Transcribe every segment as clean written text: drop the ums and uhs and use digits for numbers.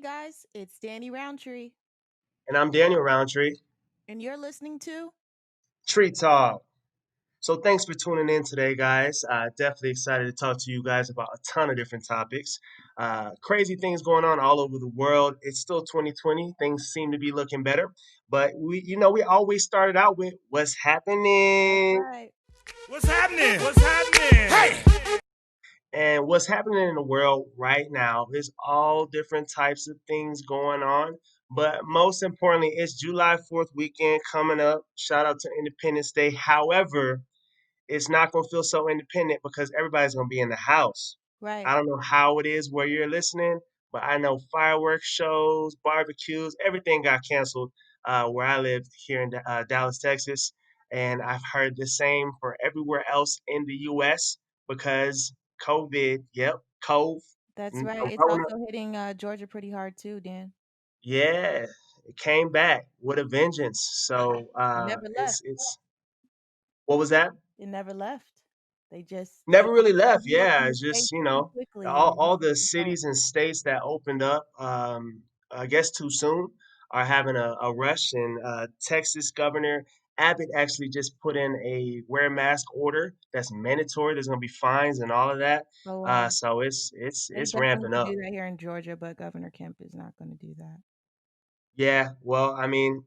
guys, it's Danny Roundtree, And I'm Daniel Roundtree, and you're listening to Tree Talk. So thanks for tuning in today, guys. Definitely excited to talk to you guys about a ton of different topics. Crazy things going on all over the world. It's still 2020. Things seem to be looking better, but we always started out with what's That's happening. right. What's happening? What's happening? Hey! And what's happening in the world right now is all different types of things going on. But most importantly, it's July 4th weekend coming up. Shout out to Independence Day. However, it's not going to feel so independent because everybody's going to be in the house. Right. I don't know how it is where you're listening, but I know fireworks shows, barbecues, everything got canceled where I live here in Dallas, Texas. And I've heard the same for everywhere else in the U.S. because COVID, yep, Cove, That's right. It's Corona, also hitting Georgia pretty hard too, Dan. yeah, it came back with a vengeance. So It never left. it's what was that? It never left. They just Never really left. blew up Yeah, in the it's just face too quickly, and all the it's like, cities and states that opened up, I guess too soon, are having a rush. And Texas Governor Abbott actually just put in a wear mask order that's mandatory. There's going to be fines and all of that. oh wow. So it's They it's definitely need ramping to up. do that here in Georgia, but Governor Kemp is not going to do that. Yeah. Well, I mean,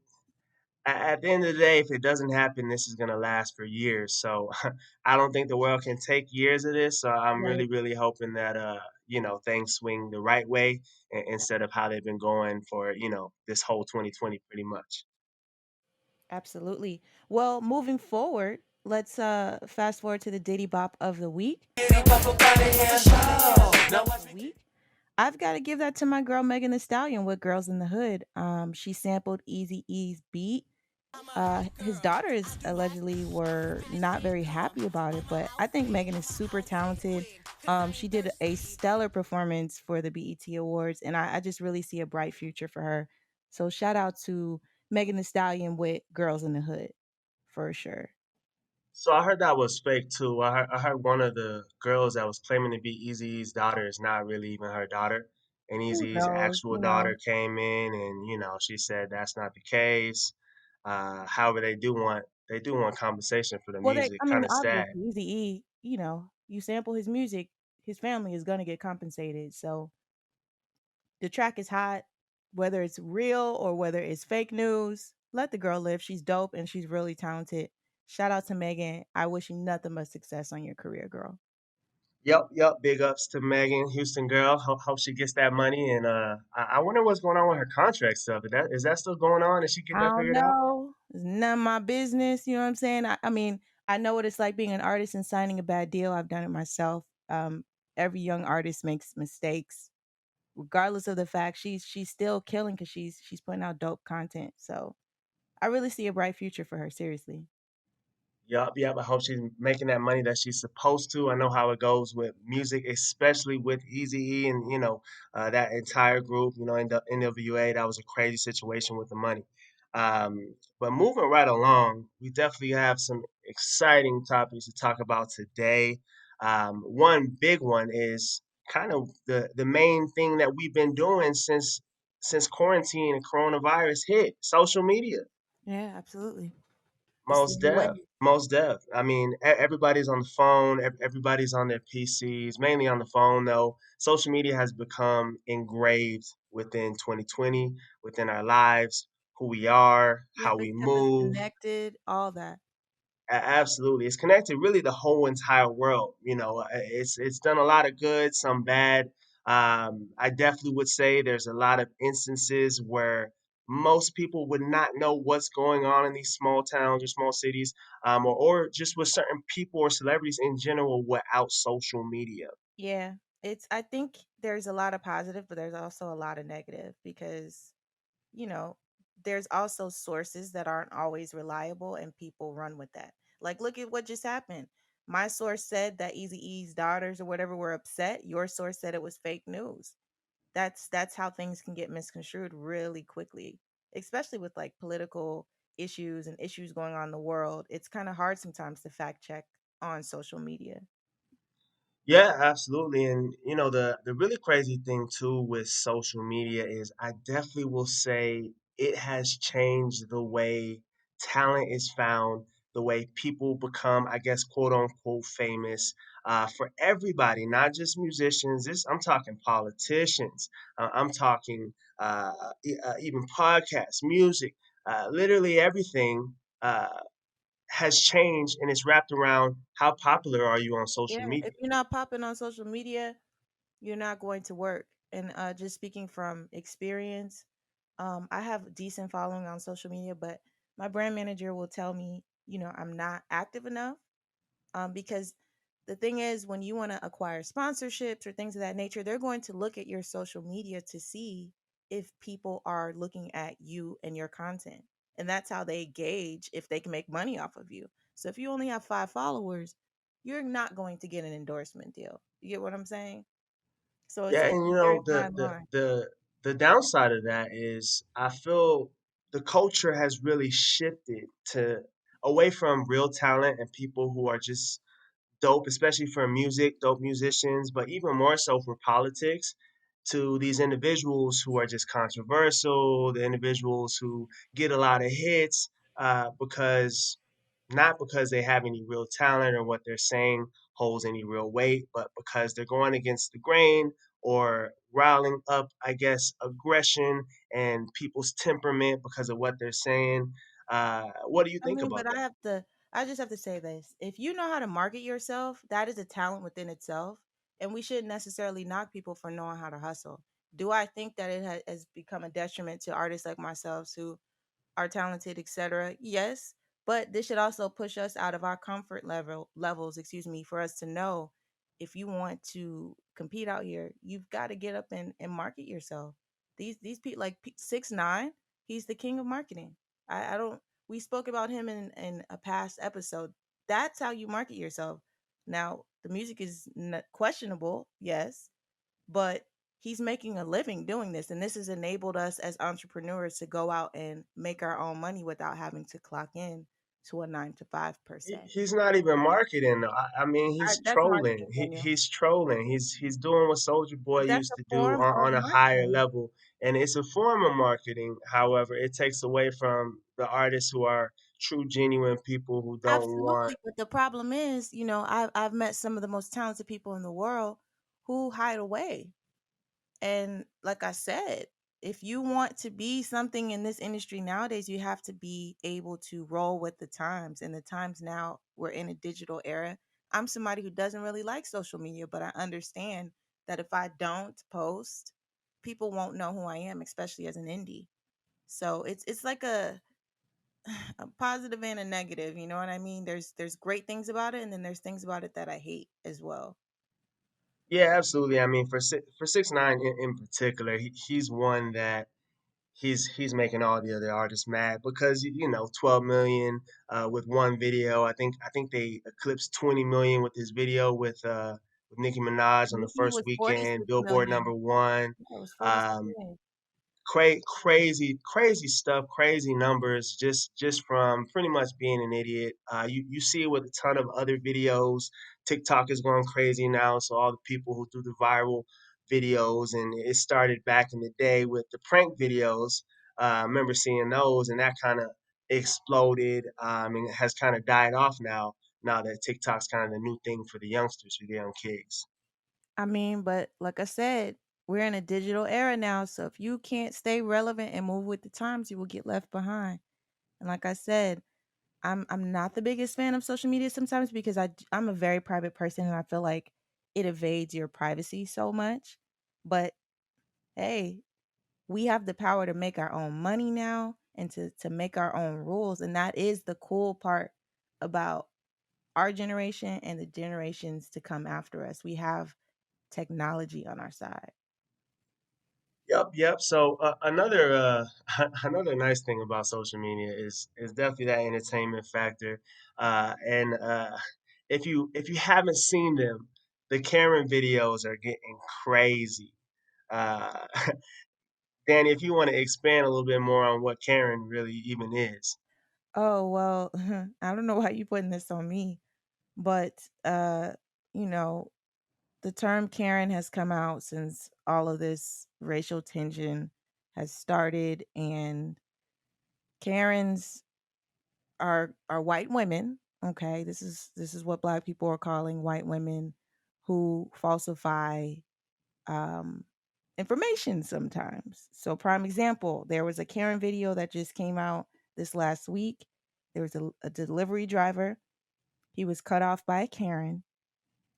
at the end of the day, if it doesn't happen, this is going to last for years. So I don't think the world can take years of this. So I'm Right. really hoping that things swing the right way instead of how they've been going for this whole 2020 pretty much. Absolutely. Well, moving forward, let's fast forward to the Diddy Bop of the week. Week. I've got to give that to my girl Megan Thee Stallion with "Girls in the Hood." She sampled Easy E's beat. His daughters allegedly were not very happy about it, but I think Megan is super talented. She did a stellar performance for the BET Awards, and I just really see a bright future for her. So shout out to Megan Thee Stallion with "Girls in the Hood" for sure. So I heard that was fake too. I heard one of the girls that was claiming to be Eazy's daughter is not really even her daughter. And Who Eazy's knows? actual daughter came in and she said that's not the case. However, they do want compensation for the Well, they music. I mean, Kind of sad. obviously, Eazy-E, you sample his music, his family is gonna get compensated, so the track is hot, whether it's real or whether it's fake news, let the girl live, she's dope and she's really talented. Shout out to Megan, I wish you nothing but success on your career, girl. Yep. Big ups to Megan, Houston girl. Hope she gets that money. And I wonder what's going on with her contract stuff. Is that still going on? Did she get I that don't figured out? know, it's none of my business, you know what I'm saying? I mean, I know what it's like being an artist and signing a bad deal, I've done it myself. Every young artist makes mistakes. Regardless of the fact she's still killing because she's putting out dope content. So I really see a bright future for her. Seriously. Yep. I hope she's making that money that she's supposed to. I know how it goes with music, especially with Eazy-E and that entire group. In the NWA, that was a crazy situation with the money. But moving right along, we definitely have some exciting topics to talk about today. One big one is kind of the main thing that we've been doing since quarantine and coronavirus hit: social media. Yeah, absolutely. It's the Most new def, way. most def. I mean, everybody's on the phone. Everybody's on their PCs, mainly on the phone though. Social media has become engraved within 2020, within our lives, who we are, Yep, how we it's kept us move. connected, all that. Absolutely, it's connected really the whole entire world. It's done a lot of good, some bad. I definitely would say there's a lot of instances where most people would not know what's going on in these small towns or small cities, or just with certain people or celebrities in general without social media. Yeah. I think there's a lot of positive, but there's also a lot of negative because, you know, there's also sources that aren't always reliable and people run with that. Like look at what just happened. My source said that Easy E's daughters or whatever were upset. Your source said it was fake news. That's how things can get misconstrued really quickly, especially with like political issues and issues going on in the world. It's kind of hard sometimes to fact check on social media. Yeah, absolutely. And the really crazy thing too with social media is I definitely will say it has changed the way talent is found, the way people become, I guess, quote unquote famous, for everybody, not just musicians. I'm talking politicians. I'm talking even podcasts, music, literally everything. Has changed and it's wrapped around how popular are you on social Yeah, if media. you're not popping on social media, you're not going to work. And just speaking from experience, I have a decent following on social media, but my brand manager will tell me, I'm not active enough. Because the thing is, when you want to acquire sponsorships or things of that nature, they're going to look at your social media to see if people are looking at you and your content. And that's how they gauge if they can make money off of you. So if you only have 5 followers, you're not going to get an endorsement deal. You get what I'm saying? So it's Yeah, it's and a very fine line. the downside of that is I feel the culture has really shifted to away from real talent and people who are just dope, especially for music, dope musicians, but even more so for politics, to these individuals who are just controversial, the individuals who get a lot of hits, because not because they have any real talent or what they're saying holds any real weight, but because they're going against the grain or riling up, I guess, aggression and people's temperament because of what they're saying. What do you I think mean, about but that? I just have to say this. If you know how to market yourself, that is a talent within itself. And we shouldn't necessarily knock people for knowing how to hustle. Do I think that it has become a detriment to artists like myself who are talented, etc.? Yes, but this should also push us out of our comfort levels, excuse me, for us to know if you want to compete out here, you've got to get up and market yourself. These people like 6ix9ine, he's the king of marketing. I don't. We spoke about him in a past episode. That's how you market yourself. Now the music is questionable, yes, but he's making a living doing this, and this has enabled us as entrepreneurs to go out and make our own money without having to clock in to a 9 to 5 per se. He's not even marketing though. I mean, he's That's trolling. marketing, Daniel. He's trolling. He's doing what Soldier Boy But that's used a to do form of on a higher marketing. level, and it's a form of marketing. However, it takes away from the artists who are true, genuine people who don't want. Absolutely, but the problem is, I've met some of the most talented people in the world who hide away. And like I said, if you want to be something in this industry nowadays, you have to be able to roll with the times. And the times now, we're in a digital era. I'm somebody who doesn't really like social media, but I understand that if I don't post, people won't know who I am, especially as an indie. So it's like a positive and a negative, you know what I mean? There's great things about it, and then there's things about it that I hate as well. Yeah, absolutely. I mean, for 6ix9ine in particular, he's one that he's making all the other artists mad because 12 million with one video. I think they eclipsed 20 million with this video with Nicki Minaj on the Nicki first was weekend, 46 Billboard million. number one. Yeah, it was 46 Um, million. crazy stuff, crazy numbers, just from pretty much being an idiot. You see it with a ton of other videos. TikTok is going crazy now, so all the people who do the viral videos, and it started back in the day with the prank videos. I remember seeing those, and that kind of exploded, and it has kind of died off now. Now that TikTok's kind of the new thing for the youngsters, for the young kids. I mean, but like I said, we're in a digital era now, so if you can't stay relevant and move with the times, you will get left behind. And like I said, I'm not the biggest fan of social media sometimes because I'm a very private person and I feel like it evades your privacy so much. But hey, we have the power to make our own money now and to make our own rules, and that is the cool part about our generation and the generations to come after us. We have technology on our side. Yep, yep. So another another nice thing about social media is definitely that entertainment factor. And if you haven't seen them, the Karen videos are getting crazy. Uh, Danny, if you want to expand a little bit more on what Karen really even is. Oh, well, I don't know why you putting this on me, but you know, the term Karen has come out since all of this racial tension has started, and Karens are white women. Okay, this is what Black people are calling white women who falsify um, information sometimes. So, prime example, there was a Karen video that just came out this last week. There was a delivery driver. He was cut off by a Karen,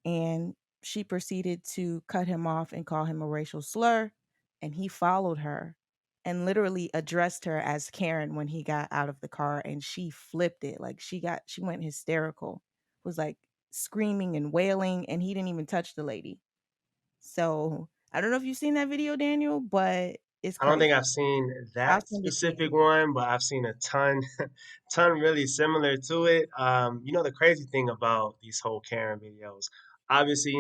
and she proceeded to cut him off and call him a racial slur. And he followed her and literally addressed her as Karen when he got out of the car. And she flipped it. Like she went hysterical, was like screaming and wailing, and he didn't even touch the lady. So I don't know if you've seen that video, Daniel, but it's I don't think crazy. I've seen I'll that send it to specific you. one, but I've seen a ton, ton really similar to it. The crazy thing about these whole Karen videos, obviously,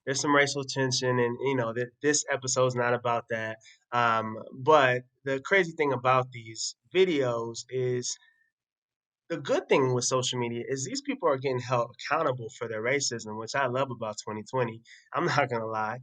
there's some racial tension, and that this episode's not about that. But the crazy thing about these videos is the good thing with social media is these people are getting held accountable for their racism, which I love about 2020. I'm not gonna lie,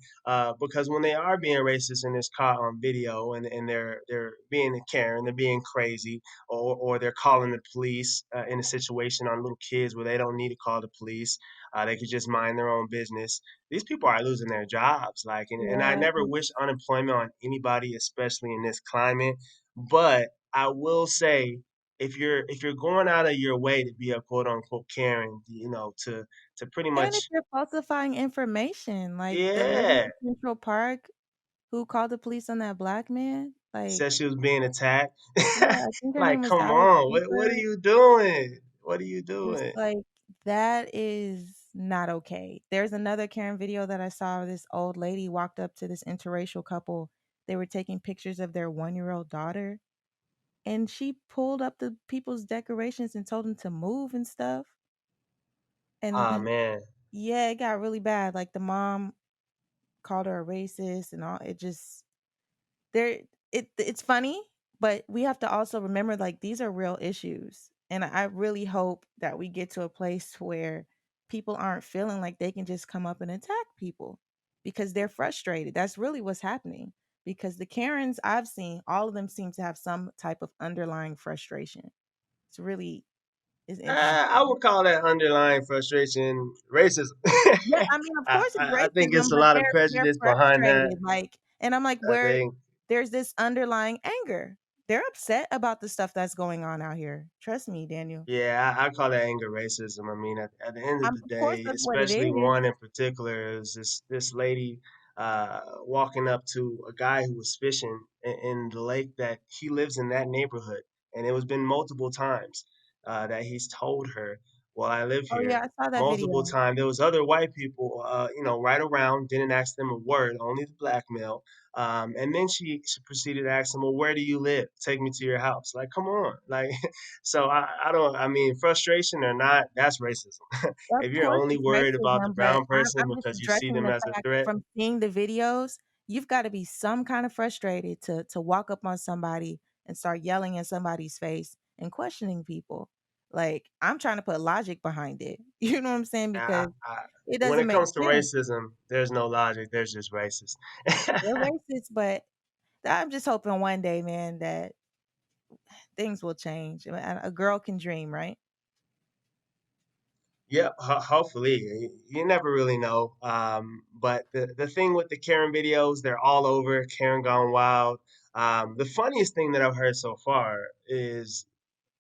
because when they are being racist and it's caught on video, and they're being a Karen, they're being crazy, or they're calling the police in a situation on little kids where they don't need to call the police. They could just mind their own business. These people are losing their jobs, like, and I Yeah. never wish unemployment on anybody, especially in this climate. But I will say, if you're going out of your way to be a quote unquote Karen, to pretty And if much, you're falsifying information, like the lady yeah, in Central Park who called the police on that black man, like, said she was being attacked. yeah, I think her Like, name was come Alice on, what are Cooper. you doing? What are you Just doing? like that is not okay. There's another Karen video that I saw. This old lady walked up to this interracial couple. They were taking pictures of their 1-year-old daughter, and she pulled up the people's decorations and told them to move and stuff. Ah, And man. yeah, it got really bad. Like the mom called her a racist and all. It just there it's funny, but we have to also remember like these are real issues. And I really hope that we get to a place where people aren't feeling like they can just come up and attack people because they're frustrated. That's really what's happening. Because the Karens I've seen, all of them seem to have some type of underlying frustration. It's really it's I interesting. would call that underlying frustration racism. Yeah, I mean, of I, course it's I I think racism, it's a but lot of they're prejudice behind that. frustrated, like, and I'm like, I where think. there's this underlying anger. They're upset about the stuff that's going on out here. Trust me, Daniel. Yeah, I call that anger racism. I mean, at the end of the Of course day, that's what it especially is. one in particular, is this lady walking up to a guy who was fishing in the lake that he lives in that neighborhood, and it was been multiple times that he's told her, "Well, I live Oh, yeah, here." I saw that Multiple video. times. There was other white people, right around, didn't ask them a word, only the black male. And then she proceeded to ask him, "Well, where do you live? Take me to your house." Like, come on, like. So I don't. I mean, frustration or not, that's racism. Of If you're course only it's worried about the racism, but brown I'm person I'm just because you see addressing them the as a fact threat, from seeing the videos, you've gotta be some kind of frustrated to walk up on somebody and start yelling in somebody's face and questioning people. Like, I'm trying to put logic behind it. You know what I'm saying? I, Because I, it when doesn't it make comes to sense. racism, there's no logic. There's just racist. They're racist, but I'm just hoping one day, man, that things will change. A girl can dream, right? Yeah, hopefully. You never really know. But the thing with the Karen videos, they're all over. Karen Gone Wild. The funniest thing that I've heard so far is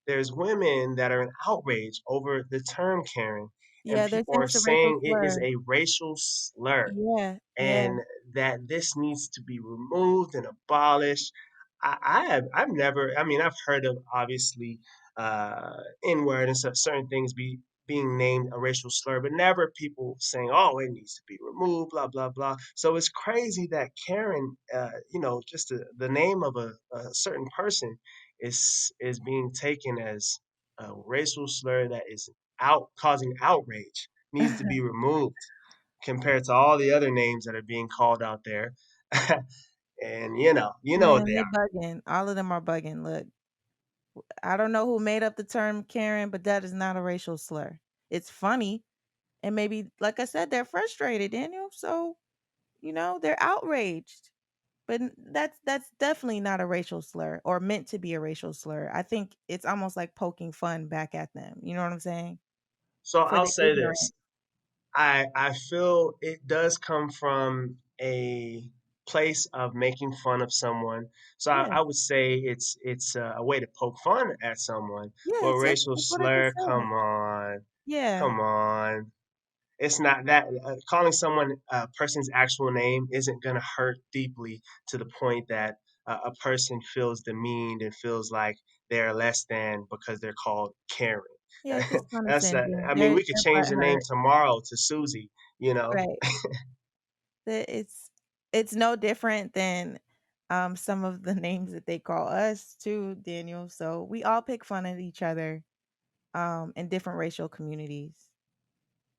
there's women that are in outrage over the term Karen, and Yeah, they're people saying are it's a racial saying it is slur. a racial slur, Yeah, yeah. and that this needs to be removed and abolished. I've never, I mean, I've heard of, obviously, N word and certain things being named a racial slur, but never people saying, "Oh, it needs to be removed," blah blah blah. So it's crazy that Karen, just the name of a certain person is being taken as a racial slur that is out causing outrage, needs to be removed compared to all the other names that are being called out there. And you know what Man, they they are. bugging. All of them are bugging. Look, I don't know who made up the term Karen, but that is not a racial slur. It's funny, And maybe, like I said, they're frustrated, Daniel. So, they're outraged. But that's definitely not a racial slur or meant to be a racial slur. I think it's almost like poking fun back at them. You know what I'm saying? So For I'll the say this. ignorant. I feel it does come from a place of making fun of someone. So Yeah. I would say it's a way to poke fun at someone. Yeah, But exactly. racial That's what I just slur, said. Yeah. come on. It's not that calling someone a person's actual name isn't going to hurt deeply to the point that a person feels demeaned and feels like they're less than because they're called Karen. Yeah, it's just That's condescending. I mean, They're we could they're change the name butthurt. tomorrow to Susie, you know. Right. It's no different than some of the names that they call us too, Daniel. So we all pick fun at each other in different racial communities.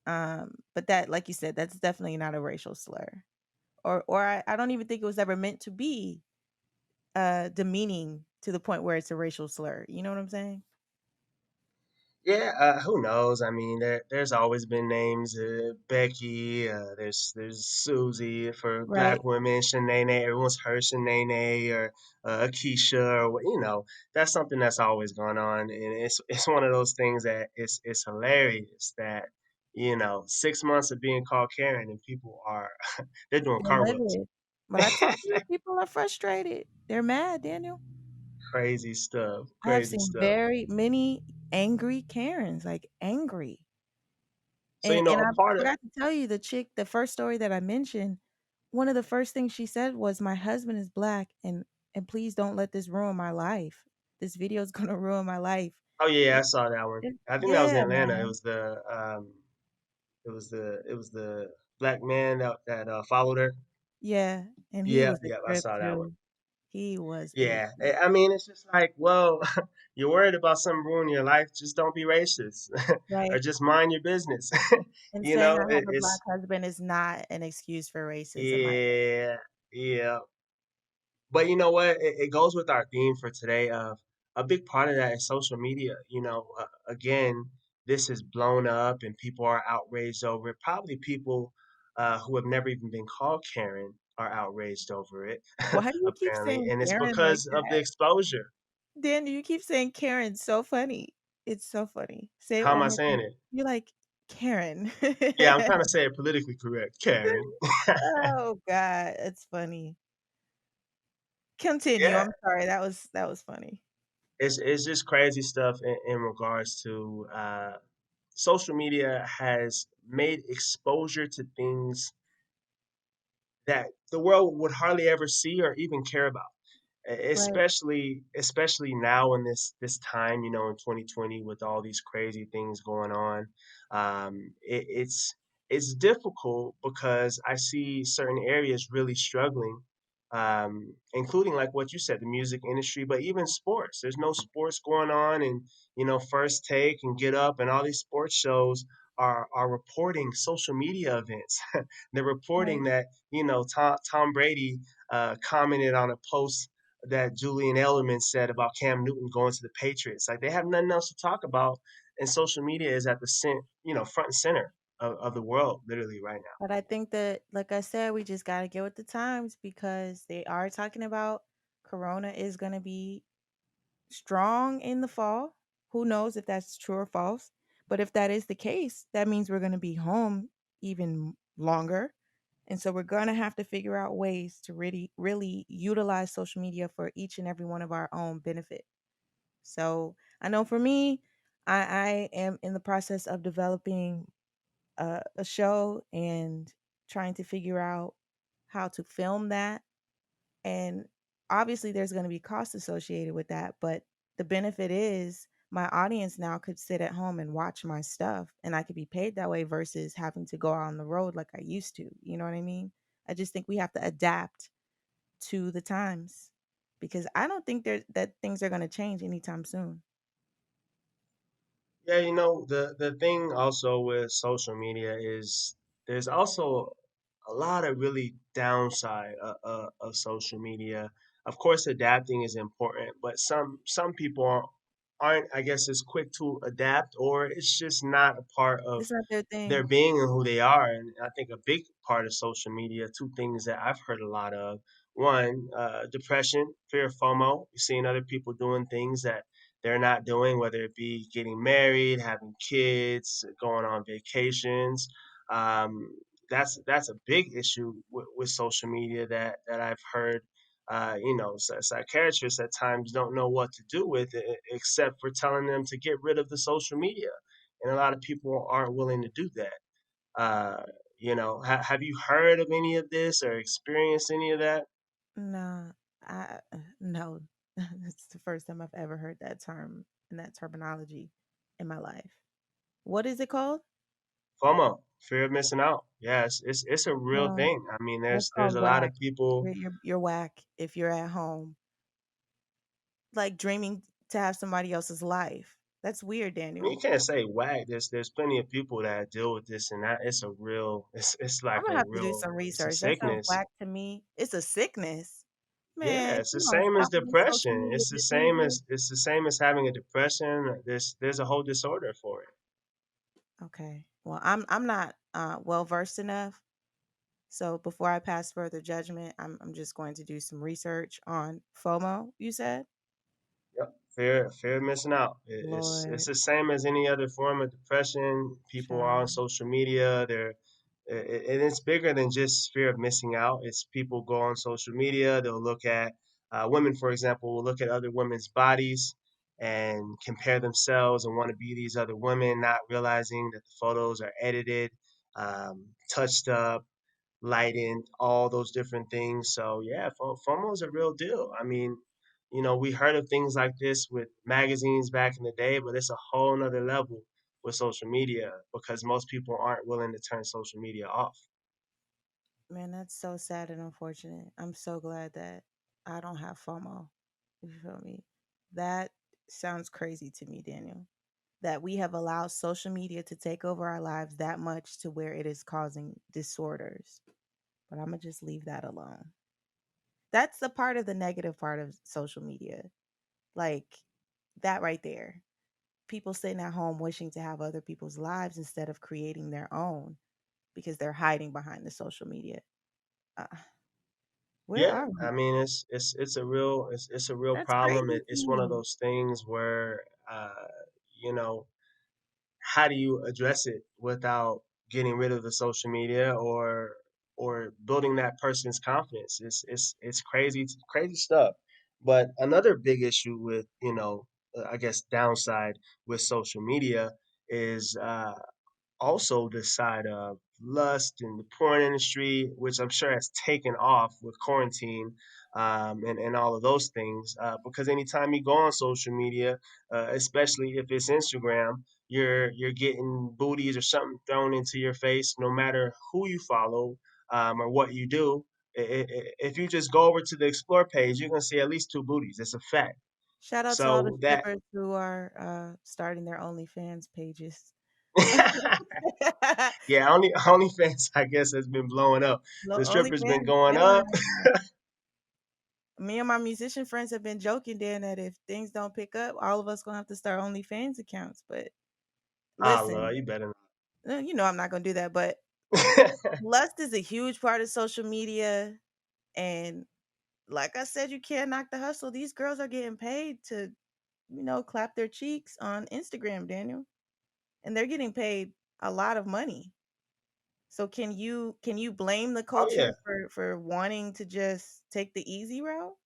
But that, like you said, that's definitely not a racial slur. Or I don't even think it was ever meant to be demeaning to the point where it's a racial slur. You know what I'm saying? Yeah, who knows? I mean, there's always been names, Becky. There's Susie for Black Right. women, Shanae. Everyone's heard Shanae or Akeisha or That's something that's always gone on, and it's one of those things that it's hilarious that 6 months of being called Karen and people are they're doing They're cartwheels, livid. But I told you people are frustrated. They're mad, Daniel. crazy stuff, I have crazy seen stuff. very many angry Karens, like angry. So And I a part of forgot to tell you the first story that I mentioned, one of the first things she said was, "My husband is black, and please don't let this ruin my life. This video is gonna ruin my life." oh yeah, I It saw that one. I think that was Yeah, in Atlanta. man. It was the black man that followed her. Yeah, and he Yep, was a yep, I trip saw that one. too. He was a Yeah, trip. I mean, it's just like, well, you're worried about something ruining your life. Just don't be racist, or Right. just mind your business. And saying I have a black It's husband is not an excuse for racism either. yeah, yeah. But you know what? It goes with our theme for today of a big part of that is social media. Again, this is blown up and people are outraged over it. Probably people who have never even been called Karen are outraged over it, Why do you keep apparently. saying And it's Karen like because of the that? exposure. Dan, you keep saying Karen, so funny. It's so funny. Say it How am one I more saying time. it? You're like, "Karen." Yeah, I'm trying to say it politically correct. Karen. Oh god, it's funny. Continue, Yeah, I'm sorry, that was funny. it's just crazy stuff in regards to social media has made exposure to things that the world would hardly ever see or even care about. Right, Especially now in this time, in 2020 with all these crazy things going on. It's difficult because I see certain areas really struggling, including like what you said, the music industry, but even sports. There's no sports going on, and First Take and Get Up and all these sports shows are reporting social media events. They're reporting right. that Tom Brady commented on a post that Julian Edelman said about Cam Newton going to the Patriots. Like they have nothing else to talk about, and social media is at the front and center of the world, literally right now. But I think that, like I said, we just gotta get with the times because they are talking about Corona is gonna be strong in the fall. Who knows if that's true or false? But if that is the case, that means we're gonna be home even longer. And so we're going to have to figure out ways to really utilize social media for each and every one of our own benefit. So I know for me, I am in the process of developing a show and trying to figure out how to film that. And obviously, there's going to be costs associated with that. But the benefit is my audience now could sit at home and watch my stuff, and I could be paid that way versus having to go out on the road like I used to. You know what I mean? I just think we have to adapt to the times because I don't think that things are going to change anytime soon. Yeah, the thing also with social media is there's also a lot of really downside of social media. Of course, adapting is important, but some people aren't, I guess, as quick to adapt, or it's just not a part of It's not their their thing. being and who they are. And I think a big part of social media, two things that I've heard a lot of. One, depression, fear of FOMO. You're seeing other people doing things that they're not doing, whether it be getting married, having kids, going on vacations. Um, that's a big issue with social media that I've heard. Psychiatrists at times don't know what to do with it except for telling them to get rid of the social media, and a lot of people aren't willing to do that. Uh, have you heard of any of this or experienced any of that? Nah, no. It's the first time I've ever heard that term and that terminology in my life. What is it called? FOMO, fear of missing out. Yes, it's a real No, thing. I mean, that's there's called a lot whack. of people. You're whack if you're at home, like dreaming to have somebody else's life. That's weird, I mean, Daniel. you can't say whack. There's plenty of people that deal with this, and that it's a real. It's I'm like gonna a have to do real. some It's a research. That sounds sickness. whack to me. It's a sickness. Yeah, Man, it's the you gonna same as stop with this social depression. media It's diseases? the same as having a depression. There's a whole disorder for it. Okay. Well, I'm not well versed enough. So before I pass further judgment, I'm just going to do some research on FOMO, you said? Yep. Fear of missing out. It's Lord, the same as any other form of depression. People are on child. social media. And it's bigger than just fear of missing out. It's people go on social media. They'll look at women, for example, will look at other women's bodies and compare themselves and want to be these other women, not realizing that the photos are edited, touched up, lighting, all those different things. So yeah, FOMO is a real deal. I mean, we heard of things like this with magazines back in the day, but it's a whole nother level with social media because most people aren't willing to turn social media off. Man, that's so sad and unfortunate. I'm so glad that I don't have FOMO. You feel me? That sounds crazy to me, Daniel. That we have allowed social media to take over our lives that much to where it is causing disorders. But I'm gonna just leave that alone. That's the part of the negative part of social media. Like that right there. People sitting at home wishing to have other people's lives instead of creating their own because they're hiding behind the social media. Uh, where Yeah, are I we? mean it's a real That's problem. crazy to It's one of me. those things where you know how do you address it without getting rid of the social media or building that person's confidence? It's crazy stuff. But another big issue with I guess downside with social media is also the side of lust and the porn industry, which I'm sure has taken off with quarantine, and all of those things. Because anytime you go on social media, especially if it's Instagram, you're getting booties or something thrown into your face, no matter who you follow or what you do. If you just go over to the explore page, you're gonna see at least two booties. It's a fact. Shout out to all the So that strippers who are starting their OnlyFans pages. yeah, OnlyFans I guess has been blowing up. The strippers been OnlyFans is going killing up. right now. Me and my musician friends have been joking, Dan, that if things don't pick up, all of us gonna have to start OnlyFans accounts. But Ah, Lord, listen, you better you know I'm not gonna do that. But not. lust is a huge part of social media, and like I said, you can't knock the hustle. These girls are getting paid to, clap their cheeks on Instagram, Daniel, and they're getting paid a lot of money. So can you blame the Oh yeah, culture for wanting to just take the easy route?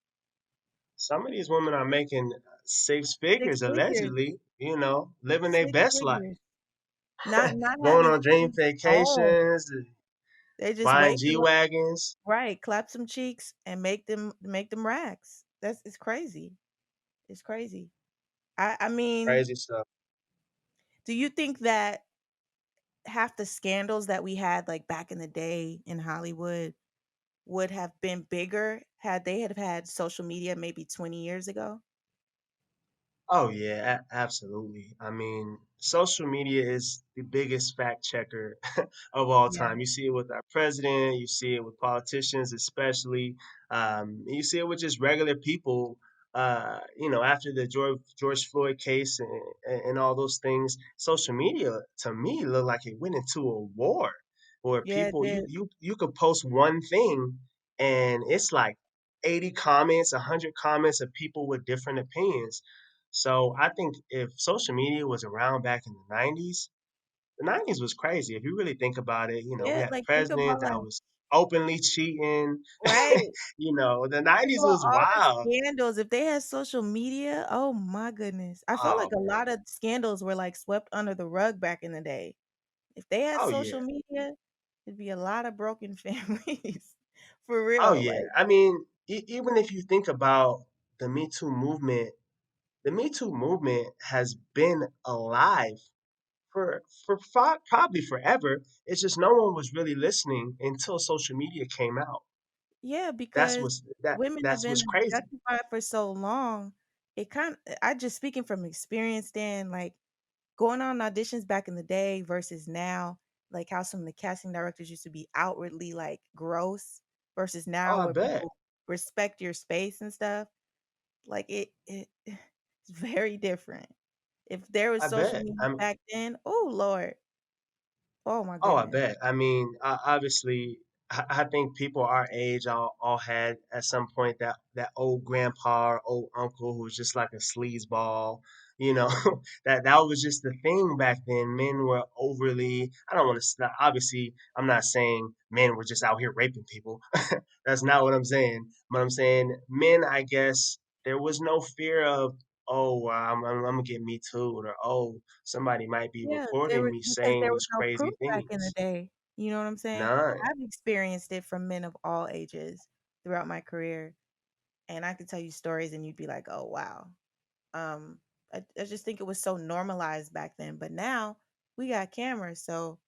some of these women are making six 6 figures figures, allegedly. Living their 6 best life, figures. Not going having on to dream leave home. vacations, They just buying wake G up, wagons. right, clap some cheeks and make them racks. It's crazy. It's crazy. I mean, Crazy stuff. do you think that half the scandals that we had like back in the day in Hollywood would have been bigger had they had social media maybe 20 years ago? Oh yeah, absolutely. I mean, social media is the biggest fact checker of all Yeah. time. You see it with our president, you see it with politicians, especially. You see it with just regular people after the George Floyd case and all those things, social media to me looked like it went into a war where Yeah, it people did. you could post one thing and it's like 80 comments, 100 comments of people with different opinions. So I think if social media was around back in the 90s was crazy. If you really think about it, we Yeah, had a like, think president about, that like, was openly cheating. right. The Think 90s about was all the wild. scandals. If they had social media, oh my goodness. I feel Oh like a man. lot of scandals were, like, swept under the rug back in the day. If they had Oh yeah. social media, there'd be a lot of broken families. For Oh real, yeah. like, I mean, even if you think about the Me Too movement, the Me Too movement has been alive probably forever. It's just no one was really listening until social media came out. yeah, That's because what's that women have that's been what's crazy. objectified for so long. It kind I just speaking from experience, Dan, like, going on auditions back in the day versus now, like how some of the casting directors used to be outwardly like gross versus Oh, now I where bet. people respect your space and stuff. Like it's very different. If there was I social bet. media back then, oh Lord. Oh my Oh, I goodness. bet. I mean, obviously, I think people our age all had at some point that old grandpa or old uncle who was just like a sleazeball. You know, that was just the thing back then. Men were overly. I don't want to. Obviously, I'm not saying men were just out here raping people. That's not what I'm saying. But I'm saying men. I guess there was no fear of, oh, I'm gonna get me too, or oh, somebody might be Yeah, there recording was me because saying there was these no crazy proof back in the things. day. You know what I'm saying? None. I've experienced it from men of all ages throughout my career. And I could tell you stories and you'd be like, "Oh wow." Um, I just think it was so normalized back then. But now we got cameras, so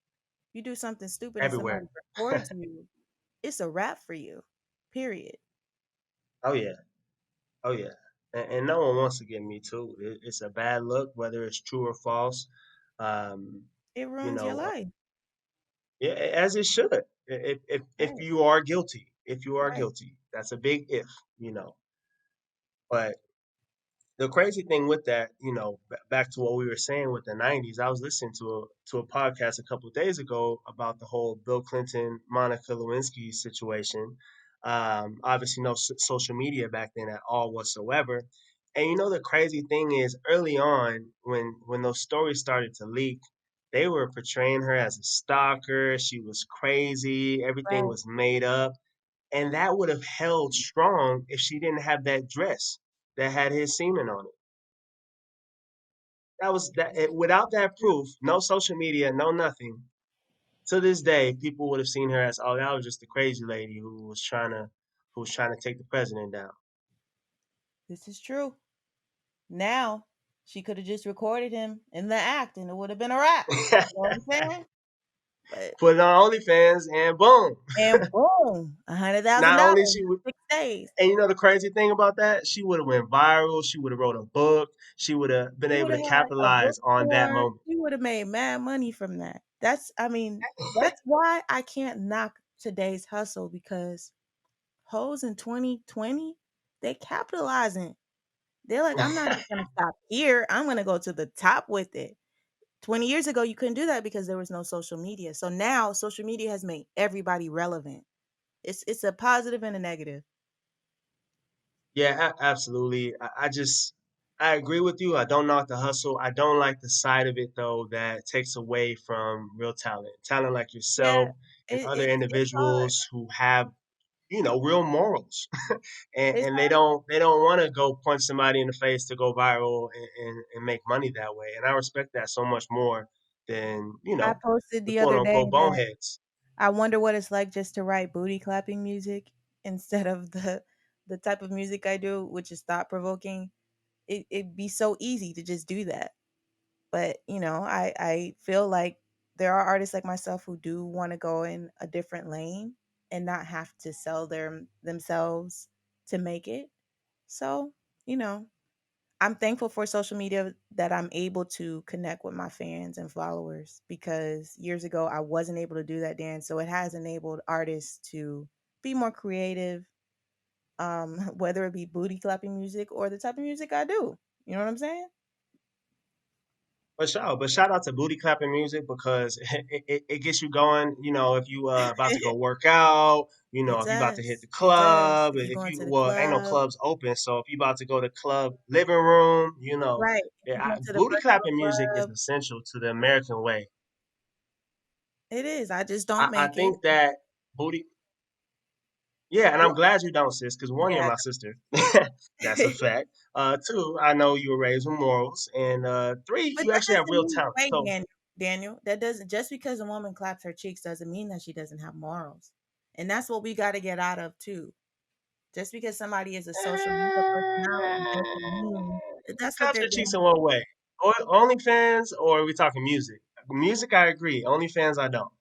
you do something stupid and somebody Everywhere. records you, it's a wrap for you. Period. Oh yeah. Oh yeah. And no one wants to get me too. It's a bad look, whether it's true or false. Um, It you ruins your know, life. yeah, as it should. If Right. you are guilty, if you are Right. guilty, that's a big if. But the crazy thing with that, back to what we were saying with the 90s, I was listening to a podcast a couple of days ago about the whole Bill Clinton, Monica Lewinsky situation. Obviously, no social media back then at all whatsoever. And the crazy thing is, early on, when those stories started to leak, they were portraying her as a stalker. She was crazy. Everything Right. was made up, and that would have held strong if she didn't have that dress that had his semen on it. That was that without that proof, no social media, no nothing. To this day, people would have seen her as, oh, that was just a crazy lady who was trying to take the president down. This is true. Now she could have just recorded him in the act and it would have been a wrap. You know what I'm saying? But Put it on OnlyFans and boom. and boom, a hundred thousand Not dollars only she in would 6 days. and the crazy thing about that, she would have went viral, she would have wrote a book, she would have been She able would to have had a capitalize on that bookstore. moment. She would have made mad money from that. That's why I can't knock today's hustle because hoes in 2020, they capitalizing. They're like, I'm not just gonna stop here. I'm gonna go to the top with it. 20 years ago, you couldn't do that because there was no social media. So now social media has made everybody relevant. It's a positive and a negative. Yeah, absolutely. I agree with you. I don't knock the hustle. I don't like the side of it though that takes away from real talent. Talent like Yeah, yourself and other it's hard. individuals who have, real morals. and It's and hard. they don't want to go punch somebody in the face to go viral and make money that way. And I respect that so much more than, I posted the the quote other day unquote that boneheads. I wonder what it's like just to write booty clapping music instead of the type of music I do, which is thought provoking. It'd be so easy to just do that. But, I feel like there are artists like myself who do want to go in a different lane and not have to sell themselves to make it. So, you know, I'm thankful for social media that I'm able to connect with my fans and followers because years ago I wasn't able to do that, Dan. So it has enabled artists to be more creative, whether it be booty clapping music or the type of music I do. You know what I'm saying? For sure, but shout out to booty clapping music because it gets you going. You know, if you about to go work out, you know, It if you about to hit does. the It does. club, If you're if going you to the well, ain't no club, clubs open, so if you about to go to club living room, you know, right. If yeah, you're going to the booty virtual clapping music is club, essential to the American way. it is. I just don't I make it. think that booty, yeah, and I'm Well, glad you don't, sis, because one, you're yeah. my sister. That's a fact. Two, I know you were raised with morals, and three, But you that actually have doesn't real mean talent. wait, So Daniel, that doesn't just because a woman claps her cheeks doesn't mean that she doesn't have morals. And that's what we got to get out of too. Just because somebody is a social media personality doesn't mean that that's what Clap they're your cheeks doing. in one way. OnlyFans, or are we talking music? Music, I agree. OnlyFans, I don't.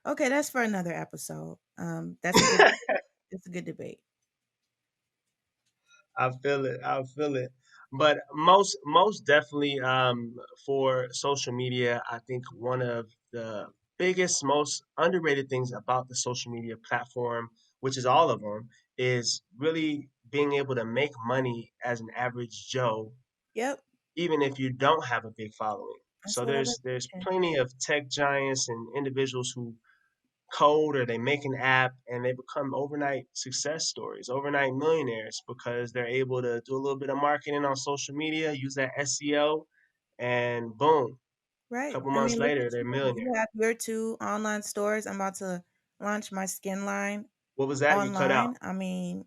Okay, that's for another episode. That's a good it's a good debate. I feel it. I feel it. But most definitely, for social media, I think one of the biggest, most underrated things about the social media platform, which is all of them, is really being able to make money as an average Joe, Yep, even if you don't have a big following. that's So what I've been there's teaching. plenty of tech giants and individuals who code or they make an app and they become overnight success stories, overnight millionaires because they're able to do a little bit of marketing on social media, use that SEO, and boom, a Right. couple I months mean, look later, at they're you. You millionaires. have your two online stores. I'm about to launch my skin line What was that? You cut out. online. I mean,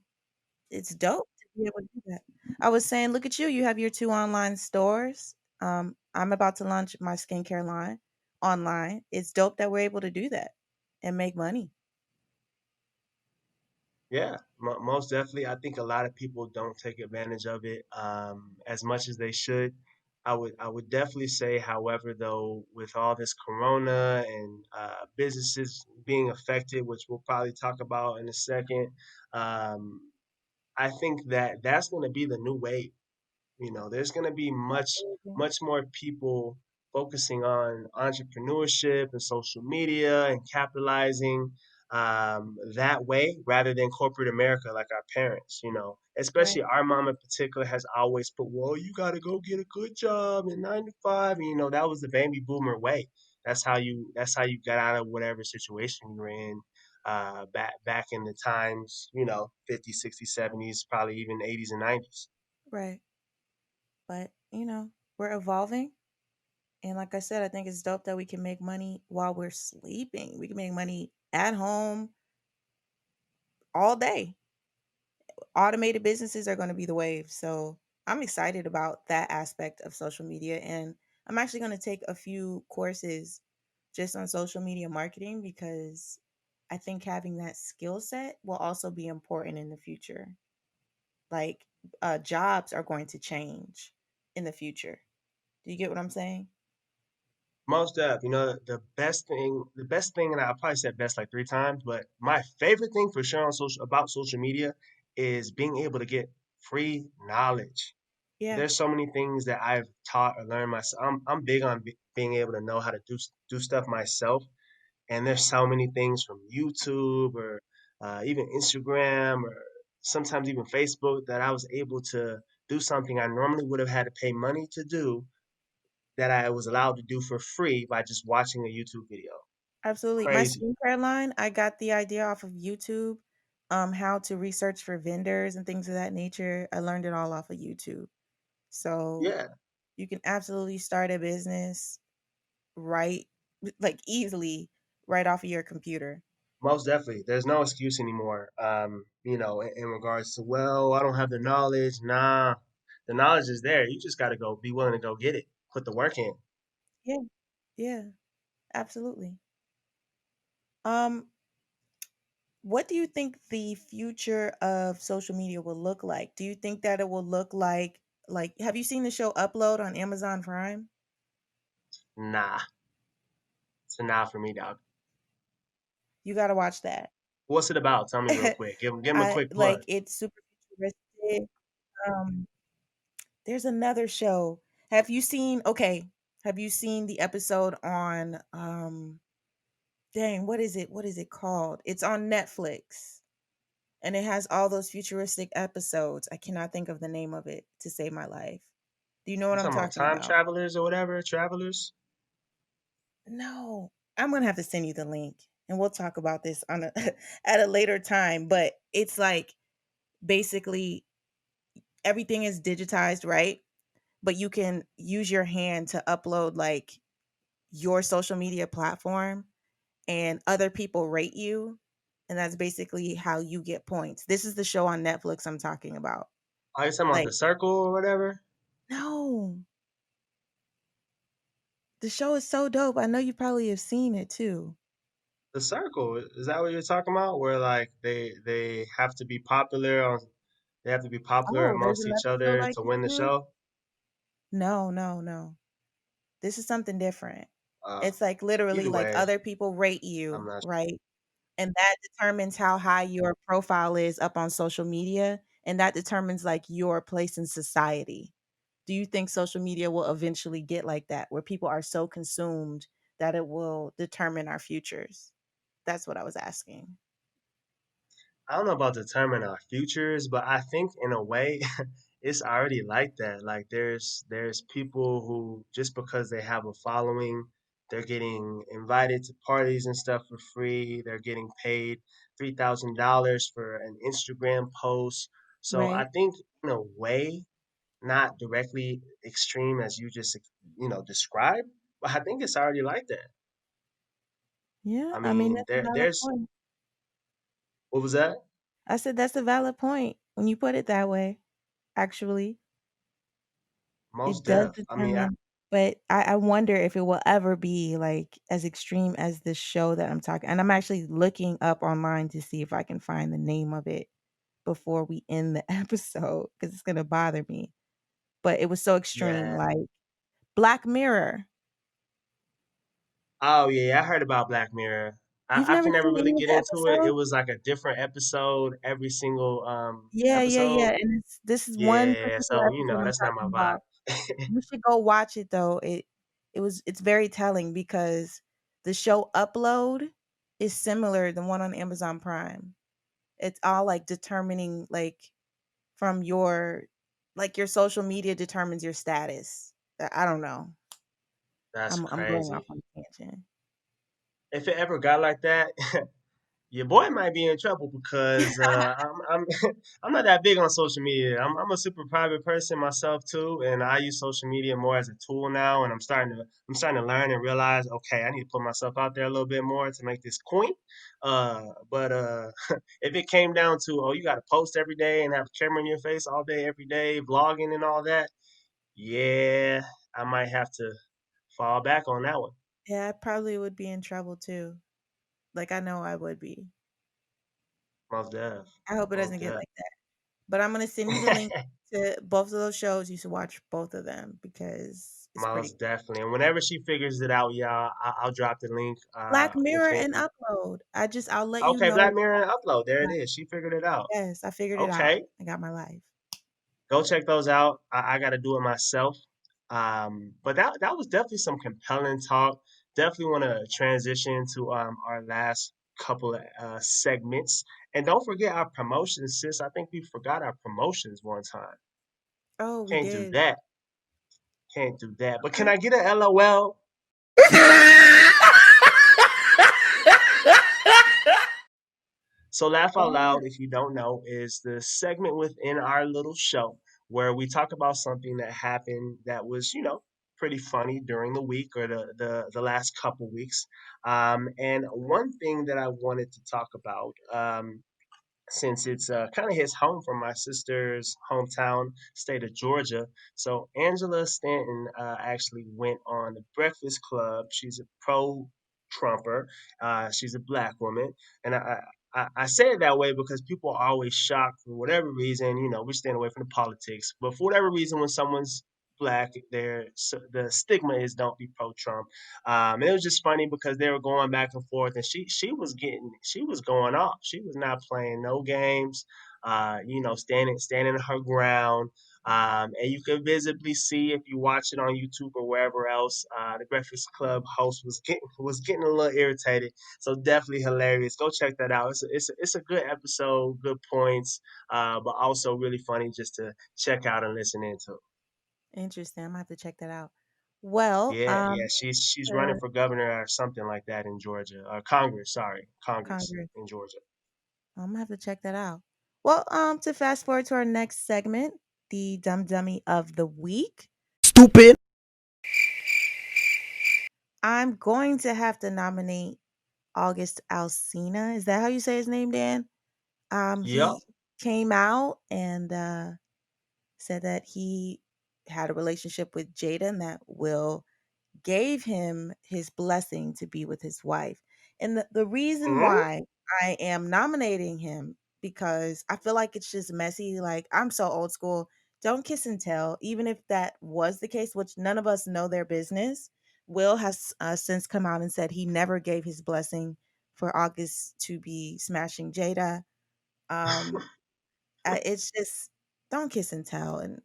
it's dope to be able to do that. I was saying, look at you. You have your two online stores. I'm about to launch my skincare line online. It's dope that we're able to do that and make money. Yeah, most definitely. I think a lot of people don't take advantage of it as much as they should. I would definitely say, however, though, with all this corona and businesses being affected, which we'll probably talk about in a second, um, I think that that's going to be the new wave. You know, there's going to be Absolutely. much more people focusing on entrepreneurship and social media and capitalizing that way rather than corporate America like our parents, you know. Right. Especially our mom in particular has always put, well, you got to go get a good job in 9 to 5. And, you know, that was the baby boomer way. That's how you got out of whatever situation you were in back in the times, you know, 50s, 60s, 70s, probably even 80s and 90s. Right. But, we're evolving. And like I said, I think it's dope that we can make money while we're sleeping. We can make money at home all day. Automated businesses are going to be the wave. So I'm excited about that aspect of social media. And I'm actually going to take a few courses just on social media marketing because I think having that skill set will also be important in the future. Like, jobs are going to change in the future. Do you get what I'm saying? Most of, you know, the best thing, and I probably said best like 3 times, but my favorite thing for sure on social media is being able to get free knowledge. Yeah, There's so many things that I've taught or learned myself. I'm big on being able to know how to do stuff myself, and there's so many things from YouTube or even Instagram or sometimes even Facebook that I was able to do something I normally would have had to pay money to do that I was allowed to do for free by just watching a YouTube video. absolutely. My Crazy. skincare line, I got the idea off of YouTube, how to research for vendors and things of that nature. I learned it all off of YouTube. So Yeah, you can absolutely start a business right, like easily, right off of your computer. most definitely. There's no excuse anymore. You know, in regards to, well, I don't have the knowledge. Nah, the knowledge is there. You just got to go be willing to go get it. Put the work in. Yeah, yeah, absolutely. Um, what do you think the future of social media will look like? Do you think that it will look like have you seen the show Upload on Amazon Prime? Nah, it's a nah for me, dog. You got to watch that. What's it about? Tell me real quick. Give him a I quick like plug. it's super futuristic. Um, there's another show. Have you seen? Okay, have you seen the episode on? Dang, what is it? What is it called? It's on Netflix, and it has all those futuristic episodes. I cannot think of the name of it to save my life. Do you know You what I'm talking about talking time about? travelers or whatever? Travelers? No. I'm gonna have to send you the link and we'll talk about this on a at a later time. But it's like basically everything is digitized, right? But you can use your hand to upload like your social media platform and other people rate you. And that's basically how you get points. This is the show on Netflix I'm talking about. Are you talking about Like, the circle or whatever? no, the show is so dope. I know you probably have seen it too. The circle, is that what you're talking about? Where like they have to be popular on they have to be popular Oh, there's amongst an each episode other like to it win the too? show? No, no, no. This is something different. Uh, It's like literally Either like way, other people rate I'm you, not right? And that determines how high your profile is up on social media, and that determines like your place in society. Do you think social media will eventually get like that where people are so consumed that it will determine our futures? That's what I was asking. I don't know about determine our futures, but I think in a way it's already like that. Like there's people who just because they have a following, they're getting invited to parties and stuff for free. They're getting paid $3,000 for an Instagram post. So I Right? think in a way, not directly extreme as you just described, but I think it's already like that. Yeah, I I mean mean, that's a valid there's point. what was that? I said that's a valid point when you put it that way. Actually, Most it does deaf. I mean, determine, but I wonder if it will ever be like as extreme as this show that I'm talking. And I'm actually looking up online to see if I can find the name of it before we end the episode because it's gonna bother me. But it was so extreme, yeah. like Black Mirror. Oh yeah, I heard about Black Mirror. You've I never can never seen really any of get the into it. It episodes? was like a different episode every single Yeah, yeah, yeah. episode. And this is one Yeah, particular so episode I'm that's not my talking vibe. about. You should go watch it though. It's very telling because the show Upload is similar the one on Amazon Prime. It's all like determining like from your social media determines your status. I don't know. That's I'm going off crazy. on a tangent. If it ever got like that, your boy might be in trouble because I'm I'm not that big on social media. I'm a super private person myself too, and I use social media more as a tool now. And I'm starting to learn and realize, okay, I need to put myself out there a little bit more to make this coin. But if it came down to you got to post every day and have a camera in your face all day every day, vlogging and all that, yeah, I might have to fall back on that one. Yeah, I probably would be in trouble too. Like I know I would be. Most def, I hope it most doesn't get def. like that. But I'm gonna send you the link to both of those shows. You should watch both of them because it's pretty Most cool. definitely. And whenever she figures it out, y'all, I'll drop the link Black Mirror within. and Upload. I'll let you Okay, know. Black Mirror and Upload. There it is. She figured it out. Yes, I figured it out. Okay, I got my life. go check those out. I got to do it myself. But that was definitely some compelling talk. Definitely want to transition to our last couple of segments. And don't forget our promotions, sis. I think we forgot our promotions one time. Oh, we Can't do did. that. Can't do that. But can Okay. I get a LOL? So, Laugh Out Go ahead. Loud, if you don't know, is the segment within our little show where we talk about something that happened that was, pretty funny during the week or the last couple weeks. And one thing that I wanted to talk about, since it's kind of his home from my sister's hometown, state of Georgia. So Angela Stanton actually went on the Breakfast Club. She's a pro Trumper. She's a black woman, and I say it that way because people are always shocked for whatever reason. We're staying away from the politics, but for whatever reason, when someone's black, the stigma is don't be pro Trump. And it was just funny because they were going back and forth, and she was going off. She was not playing no games. Standing her ground. And you can visibly see if you watch it on YouTube or wherever else. The Breakfast Club host was getting a little irritated, so definitely hilarious. Go check that out. It's a good episode, good points, but also really funny just to check out and listen into. Interesting. I'm gonna have to check that out. Well, Yeah, yeah, she's running to for governor or something like that in Georgia. Congress, sorry, Congress Congress. in Georgia. I'm gonna have to check that out. Well, to fast forward to our next segment, the Dumb Dummy of the Week. Stupid. I'm going to have to nominate August Alsina. Is that how you say his name, Dan? Yep. He came out and said that he had a relationship with Jada and that Will gave him his blessing to be with his wife. And the reason Mhm. why I am nominating him because I feel like it's just messy. Like I'm so old school. Don't kiss and tell, even if that was the case, which none of us know their business. Will has since come out and said he never gave his blessing for August to be smashing Jada. Um, it's just don't kiss and tell. And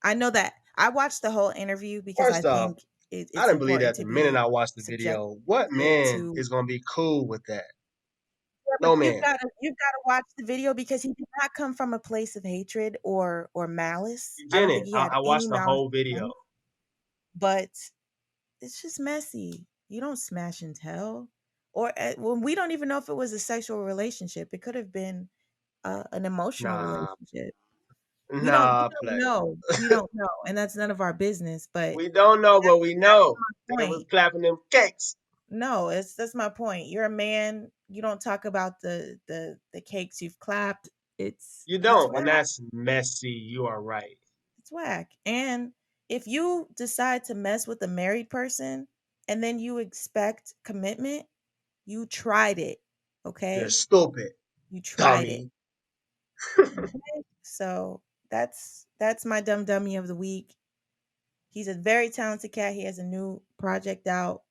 I know that I watched the whole interview because I First off, think I it's didn't believe important that to the minute be I watched the subjective video. What man to. is gonna be cool with that? Yeah, but No man. you've gotta watch the video because he did not come from a place of hatred or malice. You I don't think didn't. he I, had I any watched the malice whole video. intent, but it's just messy. You don't smash and tell, or when we don't even know if it was a sexual relationship. It could have been an emotional Nah, relationship. We nah, don't player. know. We don't know, and that's none of our business. But We don't know, but we that's know my they was point. clapping them cakes. No, it's that's my point. You're a man. You don't talk about the cakes you've clapped. You It's don't, whack. and that's messy. You are right. It's whack. And if you decide to mess with a married person and then you expect commitment, you tried it. You're Okay? stupid, You tried it. dummy. Okay? So that's my dumb dummy of the week. He's a very talented cat. He has a new project out.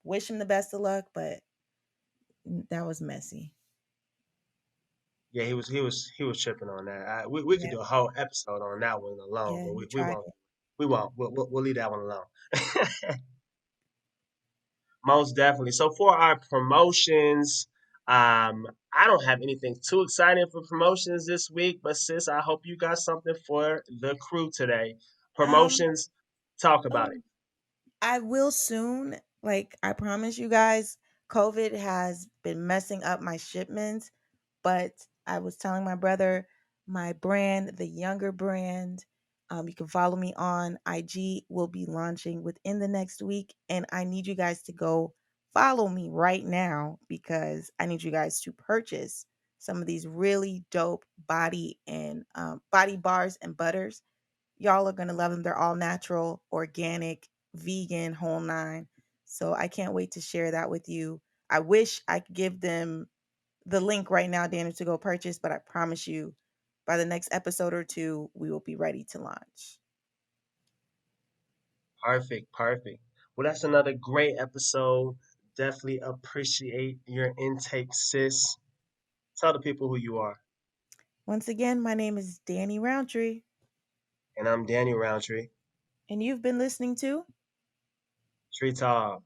Wish him the best of luck, but that was messy. Yeah, he was tripping on that. We could Yeah, do a whole episode on that one alone, yeah, but he we tried won't. it. We won't. We'll leave that one alone. Most definitely. So for our promotions, I don't have anything too exciting for promotions this week, but sis, I hope you got something for the crew today. Um, Promotions, talk about it. um, I will soon. Like I promise you guys, COVID has been messing up my shipments, but I was telling my brother my brand, the younger brand, you can follow me on IG, will be launching within the next week. And I need you guys to go follow me right now because I need you guys to purchase some of these really dope body and body bars and butters. Y'all are gonna love them. They're all natural, organic, vegan, whole nine. So I can't wait to share that with you. I wish I could give them the link right now, Daniel, to go purchase, but I promise you by the next episode or two, we will be ready to launch. Perfect, perfect. Well, that's another great episode. Definitely appreciate your intake, sis. Tell the people who you are. Once again, my name is Danny Roundtree, And I'm Danny Roundtree. and you've been listening to Tree Talk.